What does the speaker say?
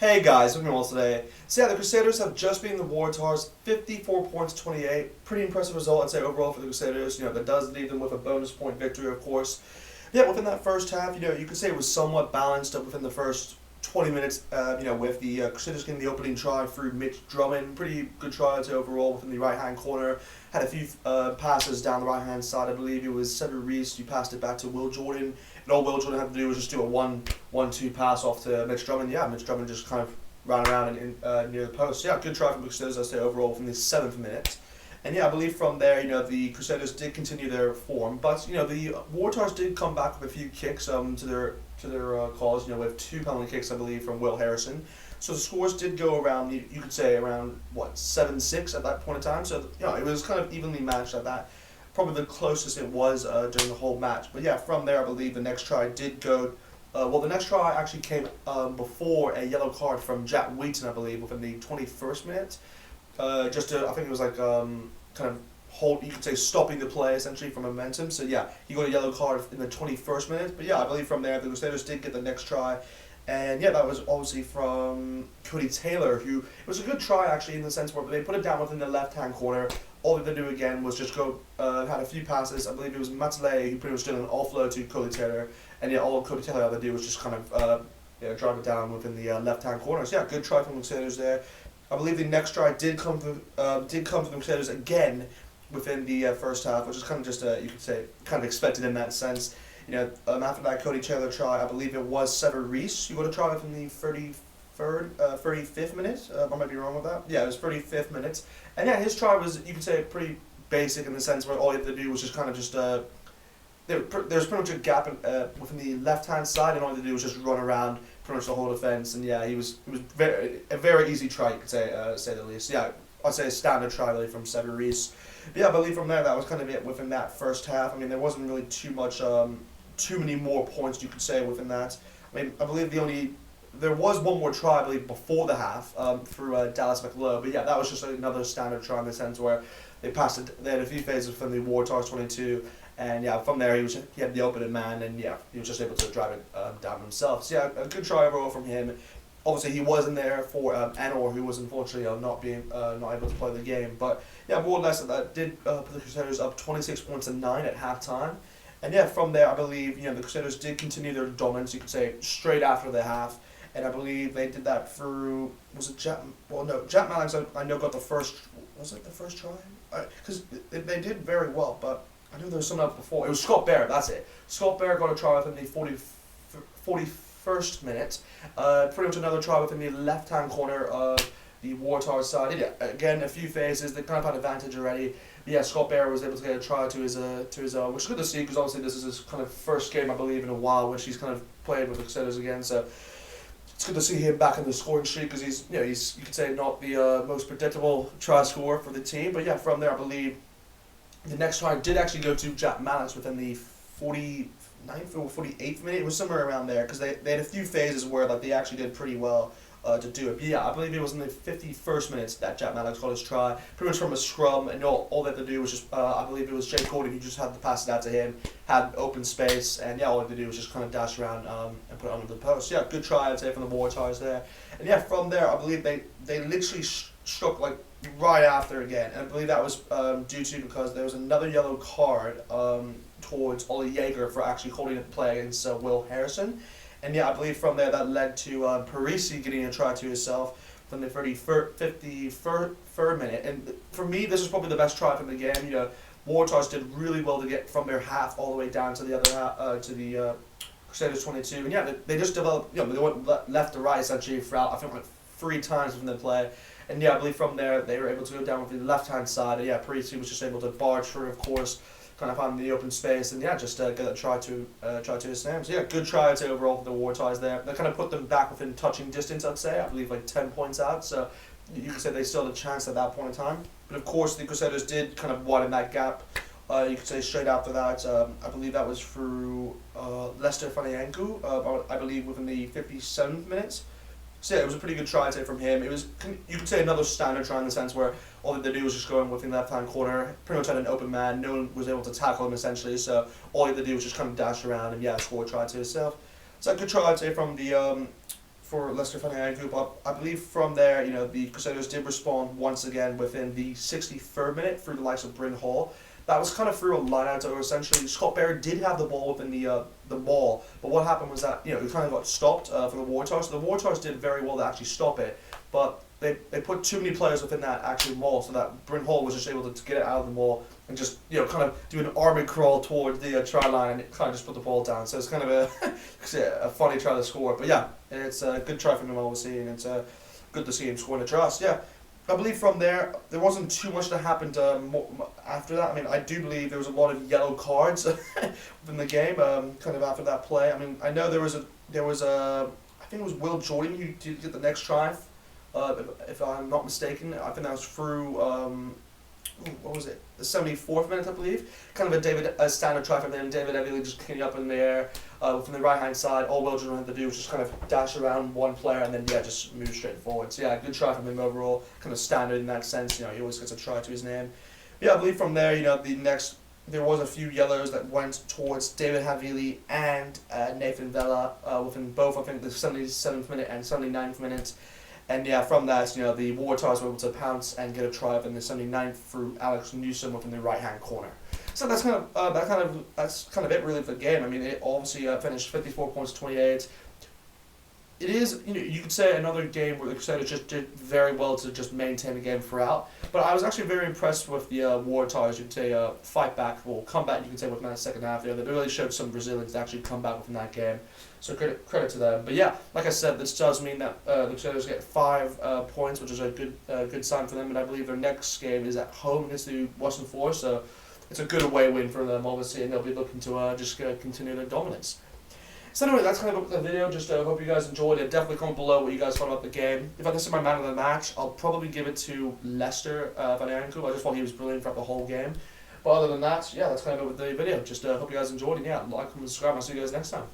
Hey guys, welcome all today. So yeah, the Crusaders have just beaten the Waratahs, 54 points to 28. Pretty impressive result, I'd say, overall for the Crusaders. That does leave them with a bonus point victory, of course. Yeah, within that first half, you could say it was somewhat balanced up within the first 20 minutes, with the Crusaders getting the opening try through Mitch Drummond. Pretty good try, I'd say, overall within the right-hand corner. Had a few passes down the right-hand side. I believe it was Sever Reese who passed it back to Will Jordan. And all Will Jordan had to do was just do a 1-2 pass off to Mitch Drummond. Yeah, Mitch Drummond just kind of ran around near the post. Yeah, good try from the Crusaders, I'd say, overall from the 7th minute. And yeah, I believe from there, the Crusaders did continue their form, but the Waratahs did come back with a few kicks to their cause. With 2 penalty kicks, I believe, from Will Harrison. So the scores did go around, you could say around 7-6 at that point in time. So it was kind of evenly matched at that. Probably the closest it was during the whole match. But yeah, from there, I believe the next try did go. The next try actually came before a yellow card from Jack Wheaton, I believe, within the 21st minute. I think it was like kind of you could say stopping the play essentially from momentum. So yeah, he got a yellow card in the 21st minute. But yeah, I believe from there the Crusaders did get the next try. And yeah, that was obviously from Cody Taylor, who, it was a good try actually in the sense where they put it down within the left-hand corner. All they did do again was just go, had a few passes. I believe it was Matley who pretty much did an offload to Cody Taylor. And yeah, all Cody Taylor had to do was just kind of drive it down within the left-hand corner. So yeah, good try from the Crusaders there. I believe the next try did come from the Crusaders again within the first half, which is kind of just, you could say, kind of expected in that sense. After that Cody Taylor try, I believe it was Sever Reese who got a try from the 35th minute. I might be wrong with that. Yeah, it was 35th minute. And yeah, his try was, you could say, pretty basic in the sense where all he had to do was just kind of just, there's pretty much a gap within the left-hand side, and all he had to do was just run around pretty much the whole defence. And yeah, it was a very easy try, you could say the least. Yeah, I'd say a standard try really from Sever Reese. But yeah, I believe from there that was kind of it within that first half. I mean, there wasn't really too many more points you could say within that. I mean, I believe there was one more try, I believe, before the half through Dallas McLeod. But yeah, that was just another standard try in the sense where they passed it. They had a few phases from the Waratahs 22, and yeah, from there he had the opening man, and yeah, he was just able to drive it down himself. So yeah, a good try overall from him. Obviously, he wasn't there for Anor, who was unfortunately not able to play the game. But yeah, more or less that did put the Crusaders up 26 points to 9 at halftime. And yeah, from there, I believe the Crusaders did continue their dominance, you could say, straight after the half. And I believe they did that through, was it Jack? Well, no, Jack Mallix, I know, got the first. Was it the first try? Because they did very well, but I knew there was someone else before. It was Scott Barrett. That's it. Scott Barrett got a try within the 41st minute. Pretty much another try within the left-hand corner of the Waratahs side. Yeah, again, a few phases. They kind of had advantage already. But yeah, Scott Barrett was able to get a try to his which is good to see because obviously this is his kind of first game, I believe, in a while, which he's kind of played with the Crusaders again. So it's good to see him back in the scoring streak because he's you could say not the most predictable try scorer for the team. But yeah, from there, I believe the next try did actually go to Jack Mallix within the 49th or 48th minute. It was somewhere around there because they had a few phases where they actually did pretty well to do it. But yeah, I believe it was in the 51st minute that Jack Mallix got his try, pretty much from a scrum, and all they had to do was just, I believe it was Jay Cody who just had to pass it out to him, had open space, and yeah, all they had to do was just kind of dash around and put it under the post. Yeah, good try, I'd say, from the Waratahs there. And yeah, from there, I believe they literally struck like right after again, and I believe that was due to because there was another yellow card towards Ollie Yeager for actually holding a play against Will Harrison. And yeah, I believe from there that led to Parisi getting a try to himself from the 53rd minute. And for me, this is probably the best try from the game. Waratahs did really well to get from their half all the way down to the other half, to the Crusaders 22. And yeah, they just developed, they went left to right essentially throughout, I think, like 3 times from the play. And yeah, I believe from there they were able to go down with the left-hand side. And yeah, Parisi was just able to barge through, of course, kind of on the open space, and yeah, just get a try to his name. So yeah, good try, I'd say, overall for the Waratahs there. That kind of put them back within touching distance, I'd say. I believe like 10 points out, so you could say they still had a chance at that point in time. But of course, the Crusaders did kind of widen that gap. You could say straight after that, I believe that was through Lester Fanianku, I believe within the 57th minute. So yeah, it was a pretty good try, I'd say, from him. It was, you could say, another standard try in the sense where all they did was just go in within the left-hand corner, pretty much had an open man, no one was able to tackle him essentially, so all he had to do was just kind of dash around and yeah, score a try to himself. So a good try, I'd say, from the for Leicester Financial Group. I believe from there, the Crusaders did respond once again within the 63rd minute through the likes of Bryn Hall. That was kind of through a line-out, or essentially Scott Barry did have the ball within the ball, but what happened was that it kind of got stopped for the Waratahs. So the Waratahs did very well to actually stop it, but they put too many players within that actual maul, so that Bryn Hall was just able to get it out of the maul and just kind of do an army crawl towards the try line and kind of just put the ball down. So it's kind of a funny try to score, but yeah, it's a good try from him obviously, and it's good to see him scoring a try. So, yeah. I believe from there wasn't too much that happened after that. I mean, I do believe there was a lot of yellow cards within the game, kind of after that play. I mean, I know there was I think it was Will Jordan who did get the next try, if I'm not mistaken. I think that was through, what was it, the 74th minute, I believe. Kind of a standard try from him. David Evely just kicking up in the air from the right hand side. All Will Jordan had to do was just kind of dash around one player and then just move straight forward. So yeah, good try from him overall. Kind of standard in that sense. He always gets a try to his name. But yeah, I believe from there, there was a few yellows that went towards David Havili and Nathan Vella within both, I think, the 77th minute and 79th minute. And yeah, from that, the Waratahs were able to pounce and get a try in the 79th through Alex Newsom within the right-hand corner. So that's kind of it really for the game. I mean, it obviously finished 54 points, 28. It is, you could say another game where the Crusaders just did very well to just maintain the game throughout. But I was actually very impressed with the Waratahs. You could say fight back, well, comeback, you could say, within that second half there. They really showed some resilience to actually come back within that game. So credit to them. But yeah, like I said, this does mean that the Crusaders get 5 points, which is a good sign for them. And I believe their next game is at home against the Western Force. So it's a good away win for them, obviously, and they'll be looking to just continue their dominance. So anyway, that's kind of the video. Just hope you guys enjoyed it. Definitely comment below what you guys thought about the game. If I this is my man of the match, I'll probably give it to Leicester Van Arenkoop. I just thought he was brilliant throughout the whole game. But other than that, yeah, that's kind of it with the video. Just hope you guys enjoyed it. Yeah, like, comment, subscribe, and I'll see you guys next time.